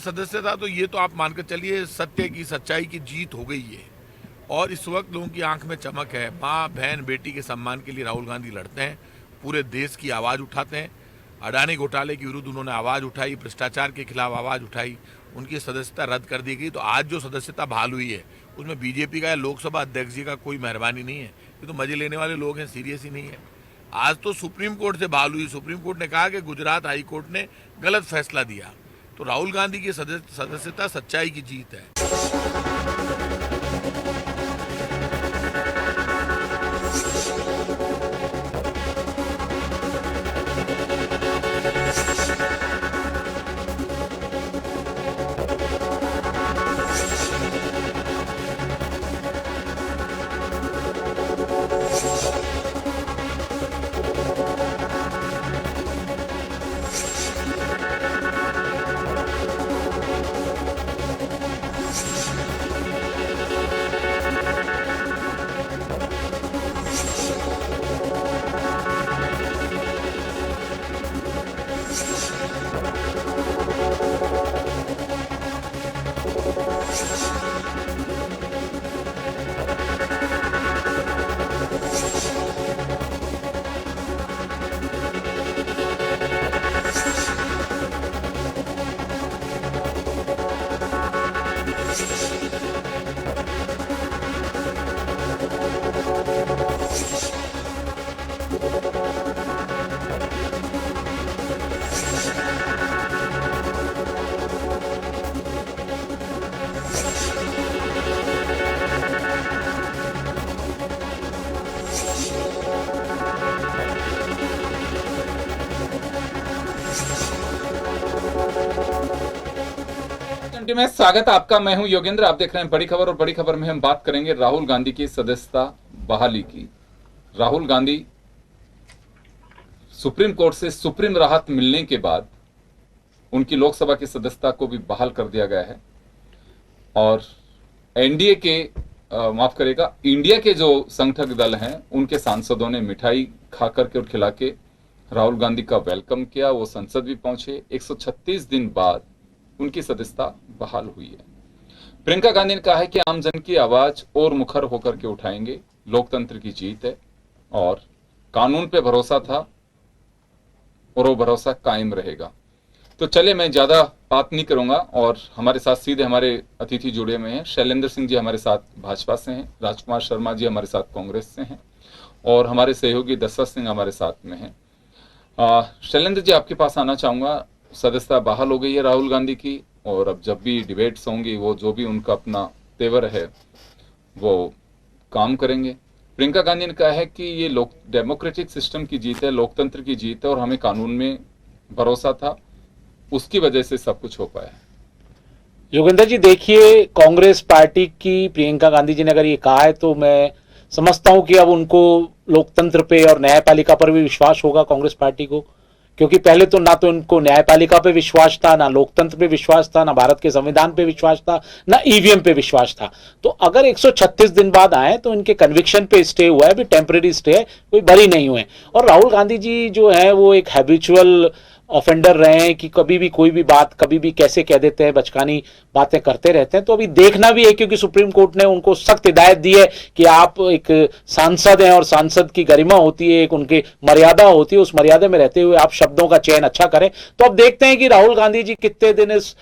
सदस्यता तो ये तो आप मानकर चलिए सत्य की सच्चाई की जीत हो गई है। और इस वक्त लोगों की आंख में चमक है। माँ बहन बेटी के सम्मान के लिए राहुल गांधी लड़ते हैं, पूरे देश की आवाज़ उठाते हैं। अडानी घोटाले के विरुद्ध उन्होंने आवाज़ उठाई, भ्रष्टाचार के खिलाफ आवाज़ उठाई, उनकी सदस्यता रद्द कर दी गई। तो आज जो सदस्यता बहाल हुई है उसमें बीजेपी का या लोकसभा अध्यक्ष जी का कोई मेहरबानी नहीं है। ये तो मजे लेने वाले लोग हैं, सीरियस ही नहीं है। आज तो सुप्रीम कोर्ट से बहाल हुई। सुप्रीम कोर्ट ने कहा कि गुजरात हाई कोर्ट ने गलत फैसला दिया। तो राहुल गांधी की सदस्यता सच्चाई की जीत है। में स्वागत आपका। मैं हूं योगेंद्र, आप देख रहे हैं बड़ी खबर। और बड़ी खबर में हम बात करेंगे राहुल गांधी की सदस्यता बहाली की। राहुल गांधी सुप्रीम कोर्ट से सुप्रीम राहत मिलने के बाद उनकी लोकसभा की सदस्यता को भी बहाल कर दिया गया है। और एनडीए के माफ करेगा इंडिया के जो संगठक दल हैं उनके सांसदों ने मिठाई खा करके और खिला के राहुल गांधी का वेलकम किया। वो संसद भी पहुंचे। 136 दिन बाद उनकी सदस्यता बहाल हुई है। प्रियंका गांधी ने कहा है कि आम जन की आवाज और मुखर होकर के उठाएंगे। लोकतंत्र की जीत है और कानून पे भरोसा था और वो भरोसा कायम रहेगा। तो चले, मैं ज्यादा बात नहीं करूंगा और हमारे साथ सीधे हमारे अतिथि जुड़े हुए हैं। शैलेंद्र सिंह जी हमारे साथ भाजपा से हैं, राजकुमार शर्मा जी हमारे साथ कांग्रेस से हैं और हमारे सहयोगी दशरथ सिंह हमारे साथ में हैं। शैलेंद्र जी, आपके पास आना चाहूंगा। सदस्यता बहाल हो गई है राहुल गांधी की और अब जब भी डिबेट्स होंगी वो जो भी उनका अपना तेवर है वो काम करेंगे। प्रियंका गांधी ने कहा है कि ये डेमोक्रेटिक सिस्टम की जीत है, लोकतंत्र की जीत है और हमें कानून में भरोसा था, उसकी वजह से सब कुछ हो पाया है। योगेंद्र जी, देखिए, कांग्रेस पार्टी की प्रियंका गांधी जी ने अगर ये कहा है तो मैं समझता हूं कि अब उनको लोकतंत्र पे और न्यायपालिका पर भी विश्वास होगा कांग्रेस पार्टी को। क्योंकि पहले तो ना तो इनको न्यायपालिका पे विश्वास था, ना लोकतंत्र पे विश्वास था, ना भारत के संविधान पे विश्वास था, ना ईवीएम पे विश्वास था। तो अगर 136 दिन बाद आए तो इनके कन्विक्शन पे स्टे हुआ है, भी टेम्परेरी स्टे है, कोई बरी नहीं हुए। और राहुल गांधी जी जो है वो एक हैबिचुअल ऑफेंडर रहे हैं कि कभी भी कोई भी बात कभी भी कैसे कह देते हैं, बचकानी बातें करते रहते हैं। तो अभी देखना भी है, क्योंकि सुप्रीम कोर्ट ने उनको सख्त हिदायत दी है कि आप एक सांसद हैं और सांसद की गरिमा होती है, एक उनकी मर्यादा होती है, उस मर्यादा में रहते हुए आप शब्दों का चयन अच्छा करें। तो अब देखते हैं कि राहुल गांधी जी कितने दिन इस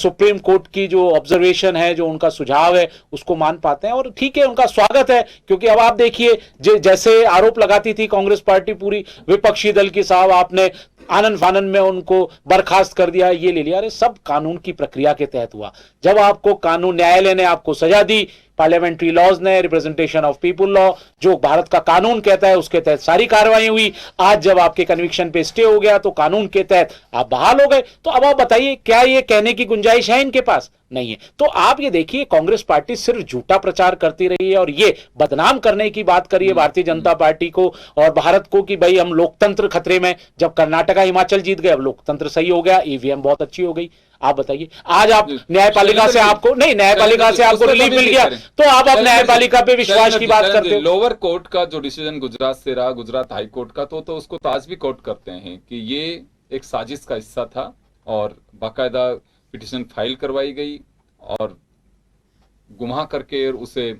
सुप्रीम कोर्ट की जो ऑब्जर्वेशन है, जो उनका सुझाव है, उसको मान पाते हैं। और ठीक है, उनका स्वागत है, क्योंकि अब आप देखिए जैसे आरोप लगाती थी कांग्रेस पार्टी पूरी विपक्षी दल की, साहब आपने आनंद फानन में उनको बर्खास्त कर दिया, ये ले लिया। अरे सब कानून की प्रक्रिया के तहत हुआ। जब आपको कानून, न्यायालय ने आपको सजा दी, पार्लियामेंट्री लॉज ने, रिप्रेजेंटेशन ऑफ पीपुल लॉ, जो भारत का कानून कहता है उसके तहत सारी कार्रवाई हुई। आज जब आपके कन्विक्शन पे स्टे हो गया तो कानून के तहत आप बहाल हो गए। तो अब आप बताइए, क्या ये कहने की गुंजाइश है इनके पास? नहीं है। तो आप ये देखिए, कांग्रेस पार्टी सिर्फ झूठा प्रचार करती रही है और ये बदनाम करने की बात करी है भारतीय जनता पार्टी को और भारत को कि भाई हम लोकतंत्र खतरे में। जब कर्नाटका हिमाचल जीत गए, अब लोकतंत्र सही हो गया, ईवीएम बहुत अच्छी हो गई। आप बताइए, आज आप न्यायपालिका से आपको नहीं, न्यायपालिका से आपको रिलीफ मिल गया तो आप अब न्यायपालिका पे विश्वास की बात करते हो। लोअर कोर्ट का जो डिसीजन गुजरात से रहा, गुजरात हाई कोर्ट का, तो उसको आज भी कोर्ट करते हैं कि ये एक साजिश का हिस्सा था और बाकायदा पिटिशन फाइल करवाई गई और गुमराह करके उसे,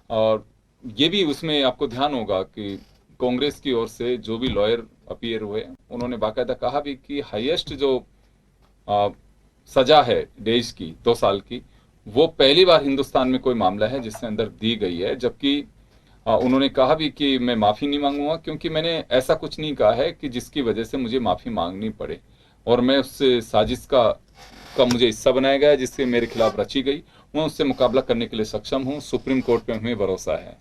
और ये भी उसमें आपको ध्यान होगा कि कांग्रेस की ओर से जो भी लॉयर अपीयर हुए उन्होंने बाकायदा कहा भी कि हाईएस्ट जो सजा है देश की 2 साल की, वो पहली बार हिंदुस्तान में कोई मामला है जिसके अंदर दी गई है। जबकि उन्होंने कहा भी कि मैं माफी नहीं मांगूंगा क्योंकि मैंने ऐसा कुछ नहीं कहा है कि जिसकी वजह से मुझे माफी मांगनी पड़े, और मैं उससे साजिश का मुझे हिस्सा बनाया गया जिससे मेरे खिलाफ रची गई, मैं उससे मुकाबला करने के लिए सक्षम हूं। सुप्रीम कोर्ट पे हमें भरोसा है।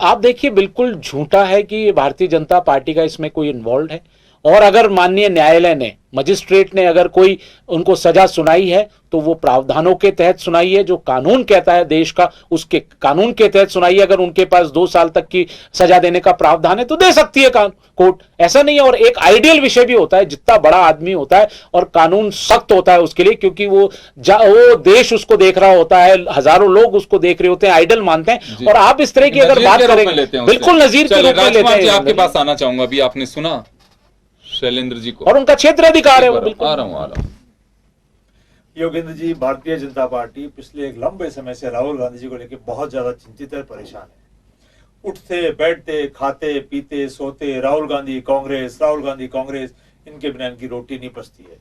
आप देखिए, बिल्कुल झूठा है कि भारतीय जनता पार्टी का इसमें कोई इन्वॉल्व है। और अगर माननीय न्यायालय ने, मजिस्ट्रेट ने अगर कोई उनको सजा सुनाई है तो वो प्रावधानों के तहत सुनाई है, जो कानून कहता है देश का, उसके कानून के तहत सुनाई है। अगर उनके पास 2 साल तक की सजा देने का प्रावधान है तो दे सकती है कोर्ट, ऐसा नहीं है। और एक आइडियल विषय भी होता है, जितना बड़ा आदमी होता है और कानून सख्त होता है उसके लिए, क्योंकि वो देश उसको देख रहा होता है, हजारों लोग उसको देख रहे होते हैं, आइडल मानते हैं। और आप इस तरह की अगर बात करेंगे, बिल्कुल नजीर के रूप में लेते हैं। आपके पास आना चाहूंगा, अभी आपने सुना शैलेंद्र जी को, और उनका क्षेत्र अधिकार है वो, बिल्कुल आ रहा हूं। योगेंद्र जी, भारतीय जनता पार्टी पिछले एक लंबे समय से राहुल गांधी जी को लेकर बहुत ज्यादा चिंतित है, परेशान है। उठते बैठते खाते पीते सोते राहुल गांधी कांग्रेस, राहुल गांधी कांग्रेस, इनके बिना इनकी रोटी नहीं पचती है।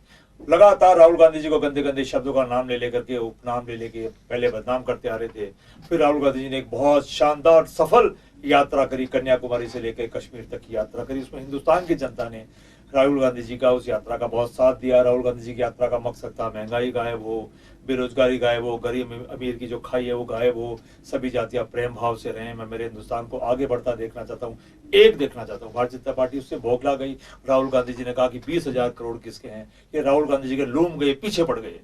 लगातार राहुल गांधी जी को गंदे गंदे शब्दों का नाम ले लेकर के, उपनाम ले लेके पहले बदनाम करते आ रहे थे। फिर राहुल गांधी जी ने एक बहुत शानदार सफल यात्रा करी, कन्याकुमारी से लेकर कश्मीर तक की यात्रा करी। उसमें हिंदुस्तान की जनता ने राहुल गांधी जी का उस यात्रा का बहुत साथ दिया। राहुल गांधी जी की यात्रा का मकसद था महंगाई गायब हो, बेरोजगारी गायब हो, गरीब अमीर की जो खाई है वो गायब हो, सभी जातियां प्रेम भाव से रहें। मैं मेरे हिंदुस्तान को आगे बढ़ता देखना चाहता हूँ, एक देखना चाहता हूँ। भारतीय जनता पार्टी उससे बौखला गई। राहुल गांधी जी ने कहा कि 20,000 करोड़ किसके हैं, ये राहुल गांधी जी के लूम गए, पीछे पड़ गए।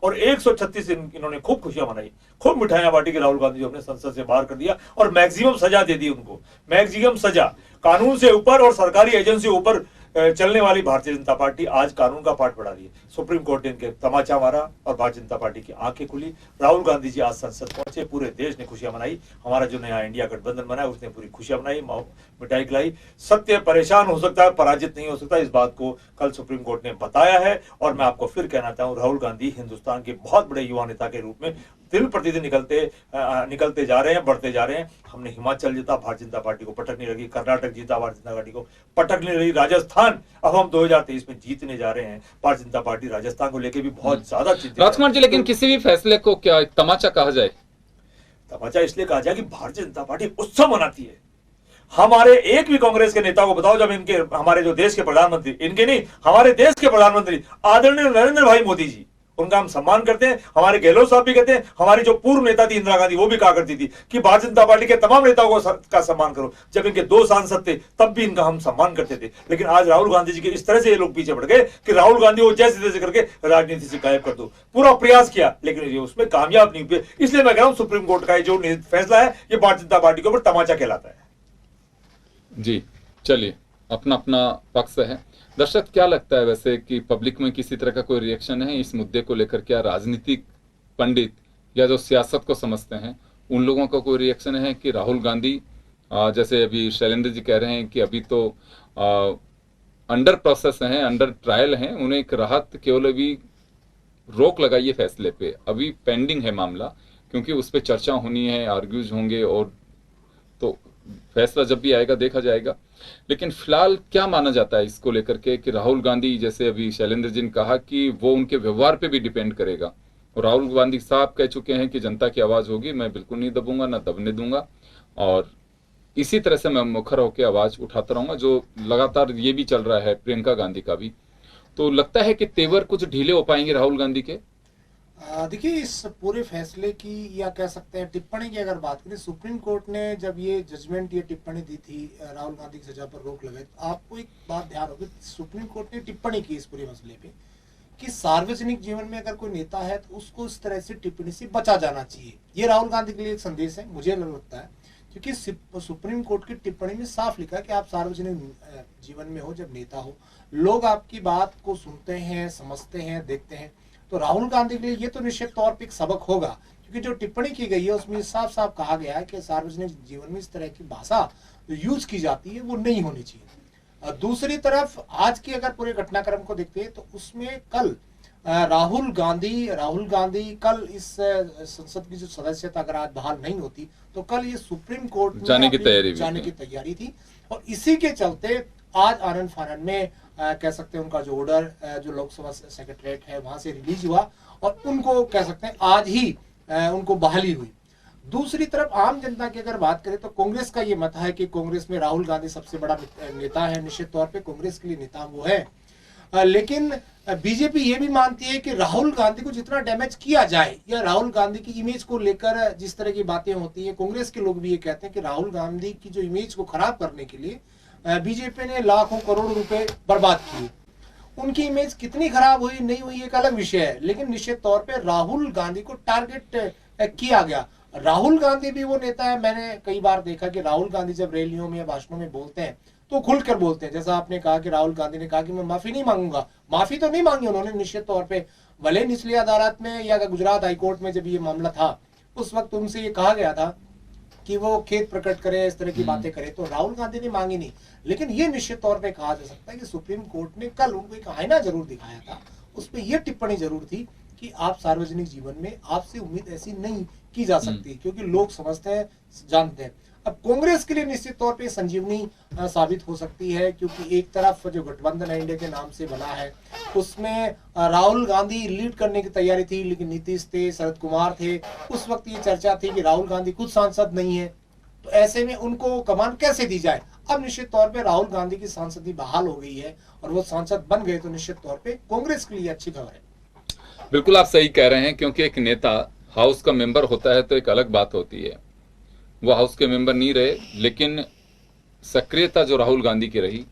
और 136 दिन इन्होंने खूब खुशियां मनाई, खूब मिठाइयां बांटी कि राहुल गांधी जी अपने संसद से बाहर कर दिया और मैक्सिमम सजा दे दी उनको। मैक्सिमम सजा, कानून से ऊपर और सरकारी एजेंसी ऊपर चलने वाली भारतीय जनता पार्टी आज कानून का पाठ पढ़ा रही है। सुप्रीम कोर्ट ने इनके तमाचा मारा और भारतीय जनता पार्टी की आंखें खुली। राहुल गांधी जी आज संसद पहुंचे, पूरे देश ने खुशियां मनाई। हमारा जो नया इंडिया गठबंधन बना है उसने पूरी खुशियां मनाई, मिठाई खिलाई। सत्य परेशान हो सकता है, पराजित नहीं हो सकता, इस बात को कल सुप्रीम कोर्ट ने बताया है। और मैं आपको फिर कहना चाहूँ, राहुल गांधी हिंदुस्तान के बहुत बड़े युवा नेता के रूप में दिन प्रतिदिन निकलते जा रहे हैं, बढ़ते जा रहे हैं। हमने हिमाचल जीता, भारतीय जनता पार्टी को पटक नहीं लगी। कर्नाटक जीता, भारतीय जनता पार्टी को पटक नहीं लगी। राजस्थान अब हम 2023 में जीतने जा रहे हैं। भारतीय जनता पार्टी राजस्थान को लेकर भी बहुत ज्यादा चिंतित है। राजकुमार जी, लेकिन किसी भी फैसले को क्या तमाचा कहा जाए? तमाचा इसलिए कहा जाए कि भारतीय जनता पार्टी उत्सव मनाती है। हमारे एक भी कांग्रेस के नेता को बताओ, जब इनके, हमारे जो देश के प्रधानमंत्री, इनके नहीं, हमारे देश के प्रधानमंत्री आदरणीय नरेंद्र भाई मोदी जी, उनका हम सम्मान करते हैं। हमारे गहलोत साहब भी कहते हैं, हमारी जो पूर्व नेता थी इंदिरा गांधी, वो भी कहा करती थी कि भारतीय जनता पार्टी के तमाम नेताओं का सम्मान करो। जब इनके 2 सांसद थे तब भी इनका हम सम्मान करते थे। लेकिन आज राहुल गांधी जी के इस तरह से ये लोग पीछे पड़ गए कि राहुल गांधी को जैसे तैसे करके राजनीति से गायब कर दो। पूरा प्रयास किया लेकिन ये उसमें कामयाब नहीं हुए। इसलिए मैं कह रहा हूं, सुप्रीम कोर्ट का जो फैसला है ये भारतीय जनता पार्टी के ऊपर तमाचा कहलाता है। जी, चलिए, अपना अपना पक्ष है। दर्शक, क्या लगता है वैसे कि पब्लिक में किसी तरह का कोई रिएक्शन है इस मुद्दे को लेकर? क्या राजनीतिक पंडित या जो सियासत को समझते हैं उन लोगों का कोई रिएक्शन है कि राहुल गांधी, जैसे अभी शैलेंद्र जी कह रहे हैं कि अभी तो अंडर प्रोसेस हैं, अंडर ट्रायल हैं, उन्हें एक राहत केवल अभी रोक लगाइए फैसले पे, अभी पेंडिंग है मामला, क्योंकि उस पर चर्चा होनी है, आर्ग्यूज होंगे, और तो फैसला जब भी आएगा देखा जाएगा। लेकिन फिलहाल क्या माना जाता है इसको लेकर के कि राहुल गांधी, जैसे अभी शैलेंद्र जी ने कहा कि वो उनके व्यवहार पे भी डिपेंड करेगा, और राहुल गांधी साहब कह चुके हैं कि जनता की आवाज होगी, मैं बिल्कुल नहीं दबूंगा, ना दबने दूंगा, और इसी तरह से मैं मुखर होकर आवाज उठाता रहूंगा। जो लगातार ये भी चल रहा है प्रियंका गांधी का भी, तो लगता है कि तेवर कुछ ढीले हो पाएंगे राहुल गांधी के। देखिए, इस पूरे फैसले की या कह सकते हैं टिप्पणी की अगर बात करें, सुप्रीम कोर्ट ने जब ये जजमेंट, ये टिप्पणी दी थी राहुल गांधी की सजा पर रोक लगाई, तो आपको एक बात ध्यान होगी, सुप्रीम कोर्ट ने टिप्पणी की इस पूरे मसले पे कि सार्वजनिक जीवन में अगर कोई नेता है तो उसको इस तरह से टिप्पणी से बचा जाना चाहिए। ये राहुल गांधी के लिए एक संदेश है, मुझे लगता है, क्योंकि सुप्रीम कोर्ट की टिप्पणी में साफ लिखा है कि आप सार्वजनिक जीवन में हो, जब नेता हो, लोग आपकी बात को सुनते हैं, समझते हैं, देखते हैं। तो राहुल गांधी के लिए ये तो निश्चित तौर पे एक सबक होगा, क्योंकि जो टिप्पणी की गई है उसमें साफ साफ कहा गया है कि सार्वजनिक जीवन में इस तरह की भाषा यूज की जाती है वो नहीं होनी चाहिए। दूसरी तरफ आज की अगर पूरे घटनाक्रम को देखते हैं तो उसमें कल राहुल गांधी कल इस संसद की जो सदस्यता अगर आज बहाल नहीं होती तो कल ये सुप्रीम कोर्ट में जाने की तैयारी थी और इसी के चलते आज आनंद फानन में कह सकते हैं उनका जो ऑर्डर जो लोकसभा सेक्रेटरीट है वहां से रिलीज हुआ और उनको कह सकते हैं आज ही उनको बहाली हुई। दूसरी तरफ आम जनता की अगर बात करें तो कांग्रेस का ये मत है कि कांग्रेस में राहुल गांधी सबसे बड़ा नेता है, निश्चित तौर पे कांग्रेस के लिए नेता वो है, लेकिन बीजेपी ये भी मानती है कि राहुल गांधी को जितना डैमेज किया जाए या राहुल गांधी की इमेज को लेकर जिस तरह की बातें होती है, कांग्रेस के लोग भी ये कहते हैं कि राहुल गांधी की जो इमेज को खराब करने के लिए बीजेपी ने लाखों करोड़ रुपए बर्बाद किए। उनकी इमेज कितनी खराब हुई नहीं हुई एक अलग विषय है, लेकिन निश्चित तौर पे राहुल गांधी को टारगेट किया गया। राहुल गांधी भी वो नेता है, मैंने कई बार देखा कि राहुल गांधी जब रैलियों में या भाषणों में बोलते हैं तो खुलकर बोलते हैं। जैसा आपने कहा कि राहुल गांधी ने कहा कि मैं माफी नहीं मांगूंगा, माफी तो नहीं मांगी उन्होंने निश्चित तौर पे, भले निचली अदालत में या गुजरात हाईकोर्ट में जब ये मामला था उस वक्त उनसे ये कहा गया था कि वो खेद प्रकट करे, इस तरह की बातें करे, तो राहुल गांधी ने मांगी नहीं। लेकिन ये निश्चित तौर पे कहा जा सकता है कि सुप्रीम कोर्ट ने कल उनको एक आईना जरूर दिखाया था, उस पर यह टिप्पणी जरूर थी कि आप सार्वजनिक जीवन में आपसे उम्मीद ऐसी नहीं की जा सकती, क्योंकि लोग समझते हैं, जानते हैं। अब कांग्रेस के लिए निश्चित तौर पे संजीवनी साबित हो सकती है, क्योंकि एक तरफ जो गठबंधन इंडिया के नाम से बना है उसमें राहुल गांधी लीड करने की तैयारी थी, लेकिन नीतीश थे, शरद कुमार थे, उस वक्त ये चर्चा थी कि राहुल गांधी खुद सांसद नहीं है, तो ऐसे में उनको कमान कैसे दी जाए। अब निश्चित तौर पे राहुल गांधी की सांसदी बहाल हो गई है और वो सांसद बन गए, तो निश्चित तौर पे कांग्रेस के लिए अच्छी खबर है। बिल्कुल आप सही कह रहे हैं, क्योंकि एक नेता हाउस का मेंबर होता है तो एक अलग बात होती है, वो हाउस के मेंबर नहीं रहे, लेकिन सक्रियता जो राहुल गांधी की रही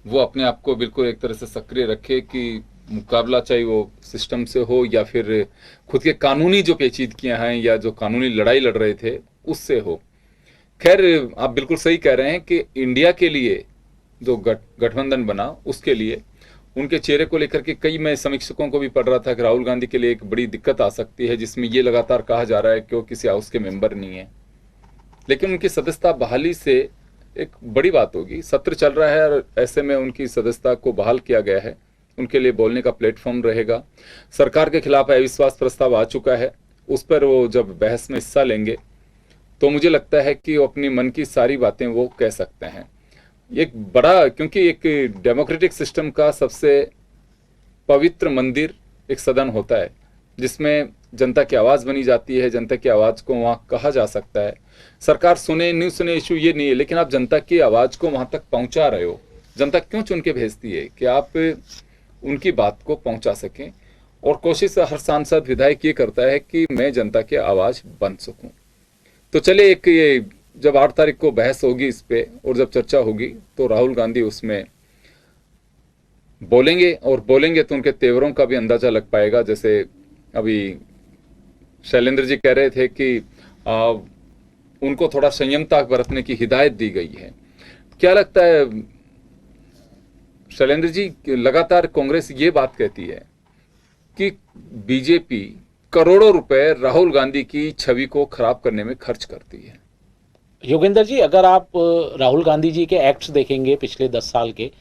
वो अपने आप को बिल्कुल एक तरह से सक्रिय रखे कि मुकाबला चाहे वो सिस्टम से हो या फिर खुद के कानूनी जो पेचीदगियां हैं या जो कानूनी लड़ाई लड़ रहे थे उससे हो। खैर आप बिल्कुल सही कह रहे हैं कि इंडिया के लिए जो गठबंधन बना उसके लिए उनके चेहरे को लेकर के कई मैं समीक्षकों को भी पढ़ रहा था कि राहुल गांधी के लिए एक बड़ी दिक्कत आ सकती है, जिसमें ये लगातार कहा जा रहा है कि वो किसी हाउस के मेंबर नहीं है, लेकिन उनकी सदस्यता बहाली से एक बड़ी बात होगी। सत्र चल रहा है और ऐसे में उनकी सदस्यता को बहाल किया गया है, उनके लिए बोलने का प्लेटफॉर्म रहेगा। सरकार के खिलाफ अविश्वास प्रस्ताव आ चुका है, उस पर वो जब बहस में हिस्सा लेंगे तो मुझे लगता है कि वो अपनी मन की सारी बातें वो कह सकते हैं। एक बड़ा, क्योंकि एक डेमोक्रेटिक सिस्टम का सबसे पवित्र मंदिर एक सदन होता है जिसमें जनता की आवाज़ बनी जाती है, जनता की आवाज़ को वहाँ कहा जा सकता है। सरकार सुने नहीं सुने इशू ये नहीं है, लेकिन आप जनता की आवाज़ को वहाँ तक पहुँचा रहे हो। जनता क्यों चुन के भेजती है कि आप उनकी बात को पहुँचा सकें, और कोशिश हर सांसद विधायक ये करता है कि मैं जनता की आवाज़ बन सकूँ। तो चलिए, एक ये जब 8 तारीख को बहस होगी इस पे और जब चर्चा होगी तो राहुल गांधी उसमें बोलेंगे, और बोलेंगे तो उनके तेवरों का भी अंदाजा लग पाएगा। जैसे अभी शैलेंद्र जी कह रहे थे कि उनको थोड़ा संयमता बरतने की हिदायत दी गई है। क्या लगता है शैलेंद्र जी, लगातार कांग्रेस ये बात कहती है कि बीजेपी करोड़ों रुपए राहुल गांधी की छवि को खराब करने में खर्च करती है। योगेंद्र जी, अगर आप राहुल गांधी जी के एक्ट्स देखेंगे पिछले 10 साल के,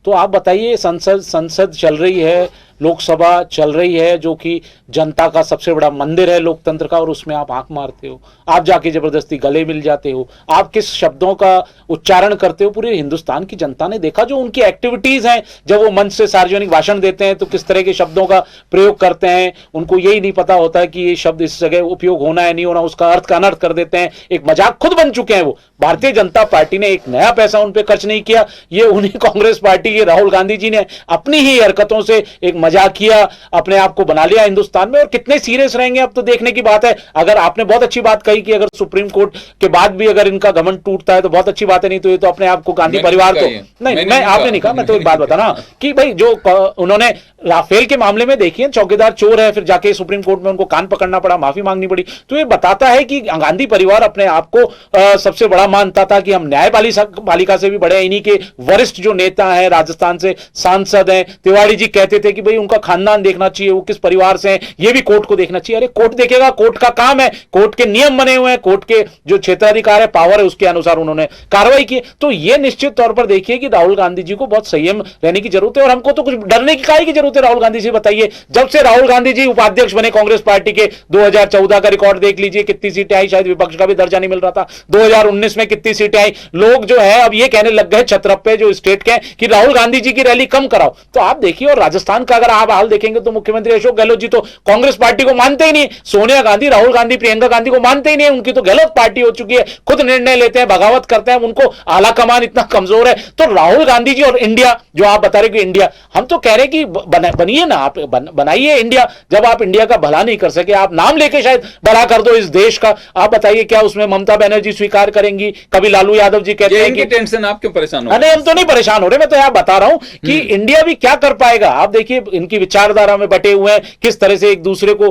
तो आप बताइए, संसद चल रही है, लोकसभा चल रही है, जो कि जनता का सबसे बड़ा मंदिर है लोकतंत्र का, और उसमें आप आंख मारते हो, आप जाके जबरदस्ती गले मिल जाते हो, आप किस शब्दों का उच्चारण करते हो पूरे हिंदुस्तान की जनता ने देखा। जो उनकी एक्टिविटीज हैं, जब वो मंच से सार्वजनिक भाषण देते हैं तो किस तरह के शब्दों का प्रयोग करते हैं, उनको यही नहीं पता होता है कि ये शब्द इस जगह उपयोग होना है नहीं होना, उसका अर्थ का अनर्थ कर देते हैं, एक मजाक खुद बन चुके हैं वो। भारतीय जनता पार्टी ने एक नया पैसा उन पर खर्च नहीं किया, ये उन्हीं कांग्रेस पार्टी के राहुल गांधी जी ने अपनी ही हरकतों से एक मजाक किया, अपने आप को बना लिया हिंदुस्तान में। और कितने सीरियस रहेंगे अब तो देखने की बात है। अगर आपने बहुत अच्छी बात कही कि अगर सुप्रीम कोर्ट के बाद भी अगर इनका घमंड टूटता है तो बहुत अच्छी बात है, नहीं तो ये तो अपने आप को गांधी परिवार को नहीं, मैं आपने नहीं कहा, मैं तो एक बात बताना कि भाई जो उन्होंने राफेल के मामले में देखिए, चौकीदार चोर है, फिर जाके सुप्रीम कोर्ट में उनको कान पकड़ना पड़ा, माफी मांगनी पड़ी, तो ये बताता है कि गांधी परिवार अपने आप को सबसे बड़ा मानता था कि हम न्यायपालिका से भी बड़े, इन्हीं के वरिष्ठ जो नेता हैं, राजस्थान से सांसद हैं, तिवारी जी कहते थे कि भाई भाई उनका खानदान देखना चाहिए, वो किस परिवार से हैं, ये भी कोर्ट को देखना चाहिए। अरे कोर्ट देखेगा, कोर्ट का काम है, कोर्ट के नियम बने हुए हैं, कोर्ट के जो क्षेत्राधिकार है, पावर है, उसके अनुसार उन्होंने कार्रवाई की। तो ये निश्चित तौर पर देखिए कि राहुल गांधी जी को बहुत संयम रहने की जरूरत है, और हमको तो कुछ डरने की काहे की जरूरत है राहुल गांधी से, बताइए। जब से राहुल गांधी जी उपाध्यक्ष बने कांग्रेस पार्टी के, 2014 का रिकॉर्ड देख लीजिए, कितनी सीटें आई, शायद विपक्ष का भी दर्जा नहीं मिल रहा था। 2019 में कितनी सीटें आई। लोग जो है अब ये कहने लग गए छत्रप्पे जो स्टेट के कि राहुल गांधी जी की रैली कम कराओ। तो आप देखिए, और राजस्थान का अगर आप हाल देखेंगे तो मुख्यमंत्री अशोक गहलोत जी तो कांग्रेस पार्टी को मानते ही नहीं, सोनिया गांधी, राहुल गांधी, प्रियंका गांधी को मानते ही नहीं, उनकी तो गलत पार्टी हो चुकी है, खुद निर्णय लेते हैं, बगावत करते हैं, उनको आला कमान इतना कमजोर है। तो राहुल गांधी जी और इंडिया जो आप बता रहे कि इंडिया, हम तो कह रहे कि बनिए ना, आप बनाइए इंडिया। जब आप इंडिया का भला नहीं कर सके, आप नाम लेके शायद भला कर दो इस देश का, आप बताइए क्या उसमें ममता बनर्जी स्वीकार करेंगी? कभी लालू यादव जी कहते हैं कि टेंशन, आप क्यों परेशान हो? नहीं, हम तो नहीं परेशान हो रहे, मैं तो यहां बता रहा हूं कि इंडिया भी क्या कर पाएगा। आप देखिए इनकी विचारधारा में बटे हुए हैं, किस तरह से एक दूसरे को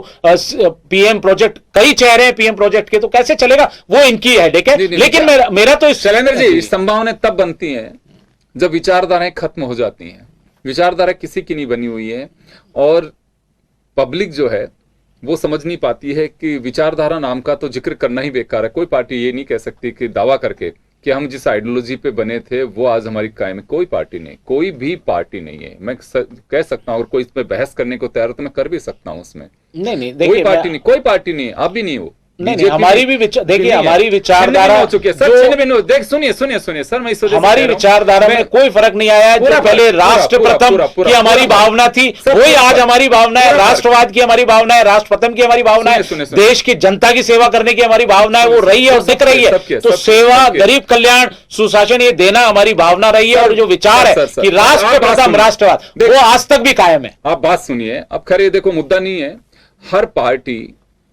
पीएम प्रोजेक्ट, कई चेहरे हैं पीएम प्रोजेक्ट के, तो कैसे चलेगा वो इनकी है। लेकिन मेरा तो शैलेंद्र जी, संभावनाएं तब बनती हैं जब विचारधाराएं खत्म हो जाती हैं। विचारधारा किसी की नहीं बनी हुई है, और पब्लिक जो है वो समझ नहीं पाती है कि विचारधारा नाम का तो जिक्र करना ही बेकार है। कोई पार्टी ये नहीं कह सकती कि दावा करके कि हम जिस आइडियोलॉजी पे बने थे वो आज हमारी कायम है। कोई पार्टी नहीं, कोई भी पार्टी नहीं है। मैं कह सकता हूं, अगर कोई इसमें बहस करने को तैयार हो तो मैं कर भी सकता हूं उसमें। नहीं, कोई पार्टी नहीं, कोई पार्टी नहीं, आप भी नहीं हो। नहीं, हमारी भी देखिए, हमारी विचारधारा हो चुकी है सर। देख सुनिए सर, मैं इस वजह से हमारी विचारधारा में कोई फर्क नहीं आया है। जो पहले राष्ट्र प्रथम की हमारी भावना थी, वही आज हमारी भावना है। राष्ट्रवाद की हमारी भावना है, राष्ट्र प्रथम की हमारी भावना है, देश की जनता की सेवा करने की हमारी भावना है, वो रही है और दिख रही है। तो सेवा, गरीब कल्याण, सुशासन, ये देना हमारी भावना रही है। और जो विचार है कि राष्ट्र प्रथम राष्ट्रवाद, वो आज तक भी कायम है। आप बात सुनिए। अब खैर ये देखो, मुद्दा नहीं है, हर पार्टी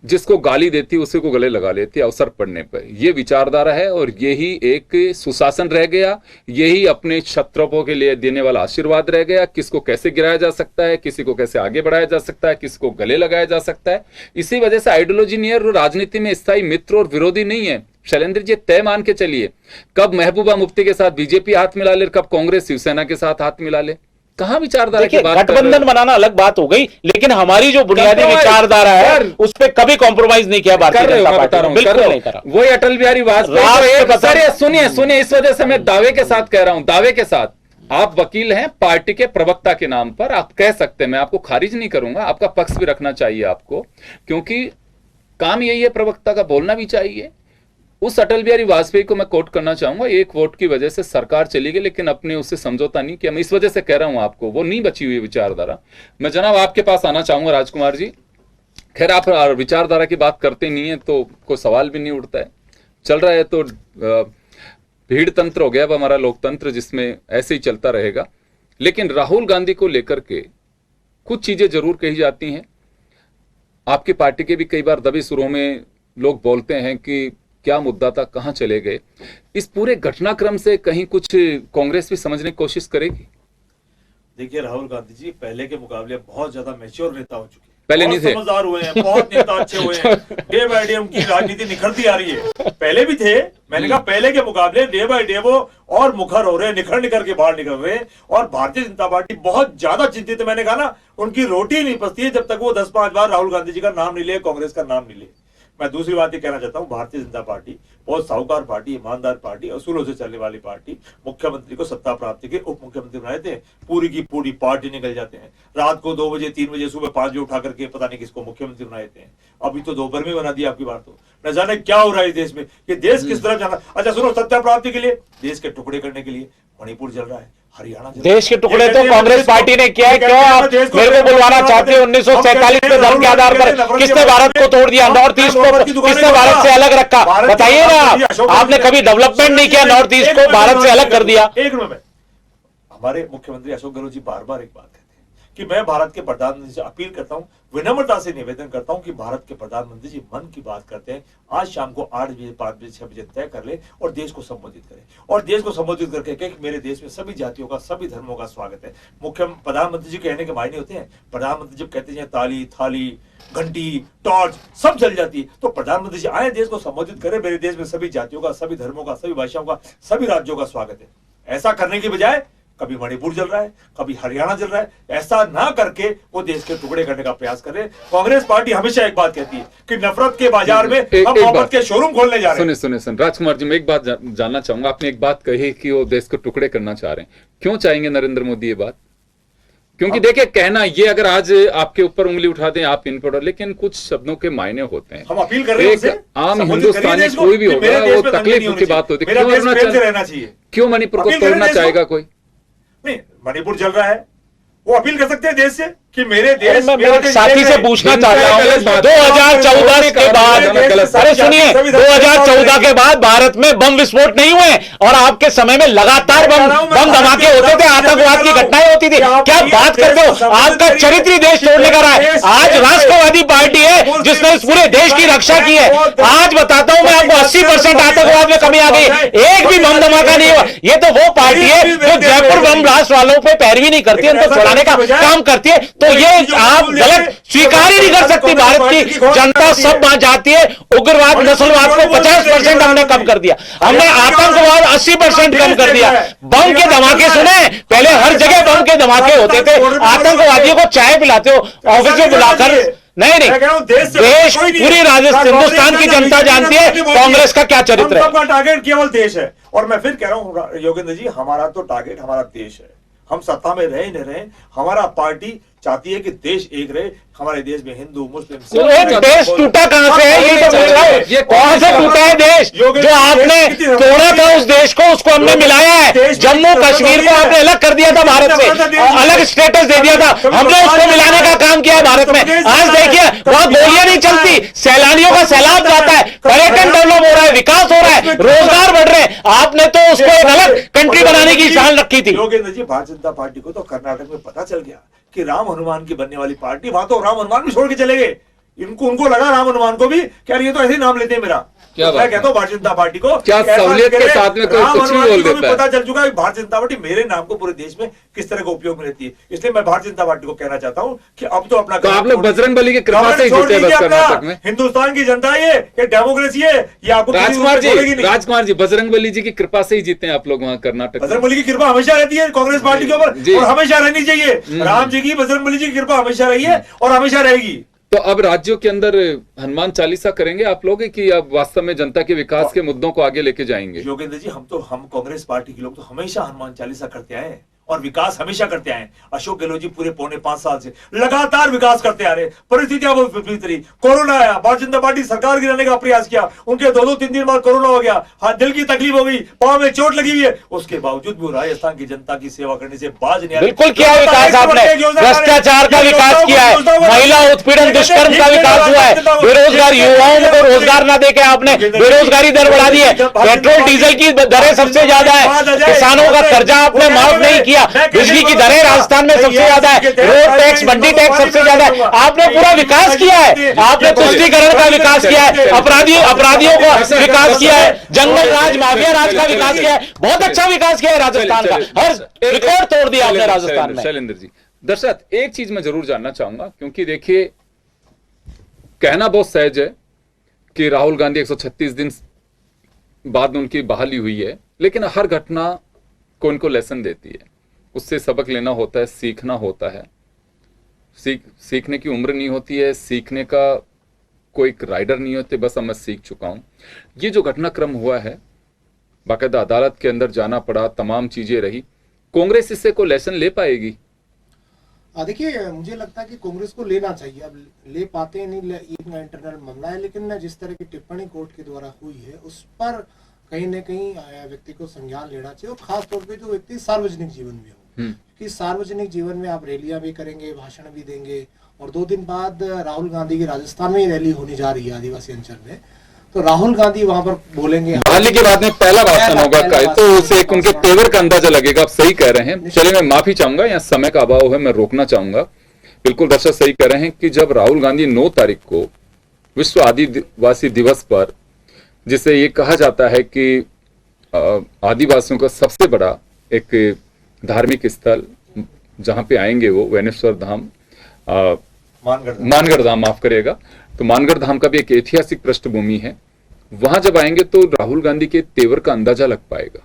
जिसको गाली देती है उसी को गले लगा लेती है अवसर पड़ने पर। यह विचारधारा है, और यही एक सुशासन रह गया, यही अपने क्षत्रपों के लिए देने वाला आशीर्वाद रह गया। किसको कैसे गिराया जा सकता है, किसी को कैसे आगे बढ़ाया जा सकता है, किसको गले लगाया जा सकता है। इसी वजह से आइडियोलॉजी नहीं है, और राजनीति में स्थायी मित्र और विरोधी नहीं है। शैलेंद्र जी, तय मान के चलिए, कब महबूबा मुफ्ती के साथ बीजेपी हाथ मिला ले, कब कांग्रेस शिवसेना के साथ हाथ मिला ले। कहां विचारधारा की बात? गठबंधन बनाना अलग बात हो गई, लेकिन हमारी जो बुनियादी विचारधारा है उस पर कभी कॉम्प्रोमाइज नहीं किया भारतीय जनता पार्टी। बिल्कुल नहीं करा। वही अटल बिहारी वाजपेयी। सुनिए, इस वजह से मैं दावे के साथ कह रहा हूं, दावे के साथ। आप वकील हैं, पार्टी के प्रवक्ता के नाम पर आप कह सकते हैं, मैं आपको खारिज नहीं करूंगा, आपका पक्ष भी रखना चाहिए आपको, क्योंकि काम यही है, प्रवक्ता का बोलना भी चाहिए। उस अटल बिहारी वाजपेयी को मैं कोट करना चाहूंगा, एक वोट की वजह से सरकार चली गई, लेकिन अपने उससे समझौता नहीं किया। मैं इस वजह से कह रहा हूं आपको, वो नहीं बची हुई विचारधारा। मैं जनाब आपके पास आना चाहूंगा राजकुमार जी। खैर, आप विचारधारा की बात करते नहीं है तो कोई सवाल भी नहीं उठता है। चल रहा है तो भीड़ तंत्र हो गया अब हमारा लोकतंत्र, जिसमें ऐसे ही चलता रहेगा। लेकिन राहुल गांधी को लेकर के कुछ चीजें जरूर कही जाती हैं। आपकी पार्टी के भी कई बार दबे सुरों में लोग बोलते हैं कि क्या मुद्दा था, कहां चले गए। इस पूरे घटनाक्रम से कहीं कुछ कांग्रेस भी समझने की कोशिश करेगी? देखिए, राहुल गांधी जी पहले के मुकाबले बहुत ज्यादा मैच्योर नेता हो चुके हैं, पहले नहीं थे, समझदार हुए हैं, बहुत नेता अच्छे हुए हैं। डे बाय डे उनकी राजनीति निखरती आ रही है। पहले भी थे, मैंने कहा पहले के मुकाबले डे बाय डे वो और मुखर हो रहे हैं, निखर के बाहर निकल रहे हैं। और भारतीय जनता पार्टी बहुत ज्यादा चिंतित है। मैंने कहा ना, उनकी रोटी नहीं पचती है जब तक वो 10-5 बार राहुल गांधी जी का नाम नहीं ले, कांग्रेस का नाम नहीं ले। मैं दूसरी बात ये कहना चाहता हूं, भारतीय जनता पार्टी बहुत साहूकार पार्टी, ईमानदार पार्टी, असूलों से चलने वाली पार्टी। मुख्यमंत्री को सत्ता प्राप्ति के उप मुख्यमंत्री बनाए थे, पूरी की पूरी पार्टी निकल जाते हैं। रात को 2 बजे, 3 बजे, सुबह 5 बजे उठा करके पता नहीं किसको मुख्यमंत्री बनाए थे। अभी तो दोपहर में बना दिया आपकी बार। तो न जाने क्या हो रहा है देश में, ये देश किस तरफ जाना। अच्छा सुनो, सत्ता प्राप्ति के लिए, देश के टुकड़े करने के लिए मणिपुर चल रहा है, हरियाणा देश के टुकड़े तो कांग्रेस पार्टी ने किया है। क्यों आप मेरे को बुलवाना चाहते हैं? 1947 में धर्म के आधार पर किसने भारत को तोड़ दिया? नॉर्थ ईस्ट को किसने भारत से अलग रखा? बताइए ना, आपने कभी डेवलपमेंट नहीं किया, नॉर्थ ईस्ट को भारत से अलग कर दिया। एक मिनट, हमारे मुख्यमंत्री अशोक गहलोत जी बार बार एक बात कहते हैं कि मैं भारत के प्रधानमंत्री से अपील करता हूं, विनम्रता से निवेदन करता हूं कि भारत के प्रधानमंत्री जी मन की बात करते हैं, आज शाम को 8 बजे, 5 बजे, 6 बजे तय कर ले और देश को संबोधित करें। और देश को संबोधित करके कहें कि मेरे देश में सभी जातियों का, सभी धर्मों का स्वागत है। मुख्य प्रधानमंत्री जी कहने के मायने होते हैं। प्रधानमंत्री जब कहते हैं ताली, थाली, घंटी, टॉर्च सब जल जाती है, तो प्रधानमंत्री जी आए, देश को संबोधित करें, मेरे देश में सभी जातियों का, सभी धर्मों का, सभी भाषाओं का, सभी राज्यों का स्वागत है। ऐसा करने की बजाय कभी मणिपुर जल रहा है, कभी हरियाणा जल रहा है। ऐसा ना करके वो देश के टुकड़े करने का प्रयास कर रहे हैं। कांग्रेस पार्टी हमेशा एक बात कहती है कि नफरत के बाजार में हम मोहब्बत के शोरूम खोलने जा रहे हैं। सुने राजकुमार जी, मैं एक बात जानना चाहूंगा। आपने एक बात कही कि वो देश को टुकड़े करना चाह रहे हैं। क्यों चाहेंगे नरेंद्र मोदी ये बात? क्योंकि देखिए, कहना ये, अगर आज आपके ऊपर उंगली उठा दें आप इन पर, लेकिन कुछ शब्दों के मायने होते हैं। हम अपील कर रहे हैं उनसे, आम हिंदुस्तानी कोई भी होगा, वो तकलीफ की बात होती है। क्यों रहना चाहिए? क्यों मणिपुर को तोड़ना चाहेगा कोई? नहीं, मणिपुर जल रहा है, वो अपील कर सकते हैं देश से कि मेरे देश, मैं मेरे साथी से पूछना चाहता हूँ, 2014 के बाद, अरे सुनिए, 2014 के बाद भारत में बम विस्फोट नहीं हुए और आपके समय में लगातार बम धमाके होते थे, आतंकवाद की घटनाएं होती थी। क्या बात करते हो? आपका चरित्र ही देश तोड़ने का रहा है। आज राष्ट्रवादी पार्टी है जिसने इस पूरे देश की रक्षा की है। आज बताता हूं मैं आपको, 80% आतंकवाद में कमी आ गई, एक भी बम धमाका नहीं हुआ। ये तो वो पार्टी है जो जयपुर बम ब्लास्ट वालों पे पैरवी नहीं करती, उनको छुड़ाने का काम करती है। तो ये आप गलत स्वीकार ही नहीं कर सकती। भारत की जनता सब मान जाती है, उग्रवाद नस्लवाद को 50% हमने कम कर दिया, हमने आतंकवाद 80% कम कर दिया। बम के धमाके सुने, पहले हर जगह बम के धमाके होते थे। आतंकवादियों को चाय पिलाते हो ऑफिस में बुलाकर? नहीं, देश पूरी राजस्थान हिंदुस्तान की जनता जानती है कांग्रेस का क्या चरित्र है। सबका टारगेट केवल देश है। और मैं फिर कह रहा हूं योगेंद्र जी, हमारा तो टारगेट हमारा देश है। हम सत्ता में रहे न रहे, हमारा पार्टी चाहती है कि देश एक रहे। हमारे देश में हिंदू मुस्लिम देश टूटा कहां से है? ये तो ये कौन से टूटा है देश? जो आपने तोड़ा था उस देश को, उसको हमने मिलाया है। जम्मू कश्मीर को आपने अलग कर दिया था भारत से, अलग स्टेटस दे दिया था, हमने उसको मिलाने का काम किया भारत में। आज देखिए, वहां गोलियां नहीं चलती, सैलानियों का सैलाब जाता है, पर्यटन डेवलप हो रहा है, विकास हो रहा है, रोजगार बढ़ रहे हैं। आपने तो उसको एक अलग कंट्री बनाने की ठान रखी थी। योगेंद्र जी, भारतीय जनता पार्टी को तो कर्नाटक में पता चल गया कि राम हनुमान की बनने वाली पार्टी, वहां तो राम हनुमान भी छोड़ के चले गए। उनको लगा राम हनुमान को भी, क्या ये तो ऐसे ही नाम लेते हैं मेरा। क्या मैं कहता हूँ भारतीय जनता पार्टी को, क्या सहूलियत के साथ में कोई कुछ भी बोल देता है। पता चल चुका है भारतीय जनता पार्टी मेरे नाम को पूरे देश में किस तरह का उपयोग में लेती है। इसलिए मैं भारतीय जनता पार्टी को कहना चाहता हूँ कि अब तो अपना, तो आप लोग बजरंगबली की कृपा से ही जीते बस कर्नाटक में। हिंदुस्तान की जनता ये डेमोक्रेसी है, ये आपको राजकुमार जी, बजरंगबली जी की कृपा से ही जीते हैं आप लोग वहाँ कर्नाटक। बजरंगबली की कृपा हमेशा रहती है कांग्रेस पार्टी के ऊपर, और हमेशा रहनी चाहिए। राम जी की, बजरंगबली जी की कृपा हमेशा रही है और हमेशा रहेगी। तो अब राज्यों के अंदर हनुमान चालीसा करेंगे आप लोग कि अब वास्तव में जनता के विकास के मुद्दों को आगे लेके जाएंगे? योगेंद्र जी, हम कांग्रेस पार्टी के लोग तो हमेशा हनुमान चालीसा करते आए हैं और विकास हमेशा करते आए। अशोक गहलोत जी पूरे 4.5 साल से लगातार विकास करते आ रहे। परिस्थितियां बहुत विपरीत रही, कोरोना आया, भारतीय जनता पार्टी सरकार गिराने का प्रयास किया, उनके 2-3 दिन बाद कोरोना हो गया, हाँ दिल की तकलीफ हो गई, पांव में चोट लगी हुई है, उसके बावजूद भी राजस्थान की जनता की सेवा करने से बाज नहीं आ रहे। बिल्कुल किया विकास आपने, भ्रष्टाचार का विकास किया है, महिला उत्पीड़न दुष्कर्म का विकास हुआ है, बेरोजगार युवाओं को रोजगार न देके आपने बेरोजगारी दर बढ़ा दी है, पेट्रोल डीजल की दरें सबसे ज्यादा है, किसानों का कर्जा आपने माफ नहीं किया, बिजली की दरें राजस्थान में सबसे ज्यादा है, रोड टैक्स मंडी टैक्स सबसे ज्यादा है। आपने पूरा विकास किया है, आपने तुष्टीकरण का विकास किया है, अपराधियों का विकास किया है, जंगल राज माफिया राज का विकास किया है, बहुत अच्छा विकास किया है राजस्थान का, हर रिकॉर्ड तोड़ दिया आपने राजस्थान में। शैलेंद्र जी, दर्शक एक चीज मैं जरूर जानना चाहूंगा, क्योंकि देखिए कहना बहुत सहज है कि राहुल गांधी 136 दिन बाद उनकी बहाली हुई है, लेकिन हर घटना को इनको लेसन देती है, उससे सबक लेना होता है, सीखना होता है। सीखने की उम्र नहीं होती है, सीखने का कोई राइडर नहीं होते, बस अब मैं सीख चुका हूं। ये जो घटनाक्रम हुआ है, बाकायदा अदालत के अंदर जाना पड़ा, तमाम चीजें रही, कांग्रेस इससे कोई लेसन ले पाएगी? देखिए, मुझे लगता है कि कांग्रेस को लेना चाहिए। अब ले पाते नहीं, ये इंटरनल मामला है, लेकिन जिस तरह की टिप्पणी कोर्ट के द्वारा हुई है उस पर कहीं न कहीं व्यक्ति को संज्ञान लेना चाहिए, और खास तौर पे जो व्यक्ति सार्वजनिक जीवन में हो, कि सार्वजनिक जीवन में आप रैलियां भी करेंगे, भाषण भी देंगे, और 2 दिन बाद राहुल गांधी की राजस्थान में ही रैली होने जा रही है आदिवासी अंचल में, तो राहुल गांधी वहां पर बोलेंगे, बहाली के बाद में पहला भाषण होगा, तो उसे एक उनके तेवर का अंदाजा लगेगा। आप सही कह रहे हैं। चलिए, मैं माफी चाहूंगा, यहाँ समय का अभाव है, मैं रोकना चाहूंगा। बिल्कुल दर्शक सही कह रहे हैं कि जब राहुल गांधी 9 तारीख को विश्व आदिवासी दिवस पर, जिसे ये कहा जाता है कि आदिवासियों का सबसे बड़ा एक धार्मिक स्थल जहां पे आएंगे वो वैनेश्वर धाम, मानगढ़ धाम, माफ करिएगा, तो मानगढ़ धाम का भी एक ऐतिहासिक पृष्ठभूमि है। वहां जब आएंगे तो राहुल गांधी के तेवर का अंदाजा लग पाएगा।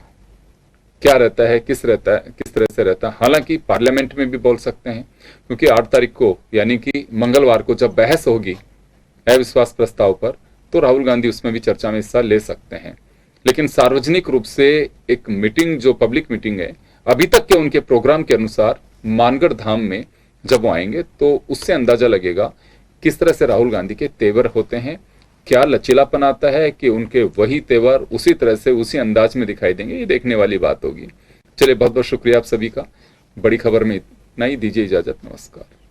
क्या रहता है, किस तरह से रहता है। हालांकि पार्लियामेंट में भी बोल सकते हैं, क्योंकि 8 तारीख को यानी कि मंगलवार को जब बहस होगी अविश्वास प्रस्ताव पर, तो राहुल गांधी उसमें भी चर्चा में हिस्सा ले सकते हैं। लेकिन सार्वजनिक रूप से एक मीटिंग, जो पब्लिक मीटिंग है, अभी तक के उनके प्रोग्राम के अनुसार मानगढ़ धाम में जब वो आएंगे तो उससे अंदाजा लगेगा किस तरह से राहुल गांधी के तेवर होते हैं, क्या लचीलापन आता है कि उनके वही तेवर उसी तरह से उसी अंदाज में दिखाई देंगे, ये देखने वाली बात होगी। चलिए, बहुत बहुत शुक्रिया आप सभी का। बड़ी खबर में इतना ही, दीजिए इजाजत, नमस्कार।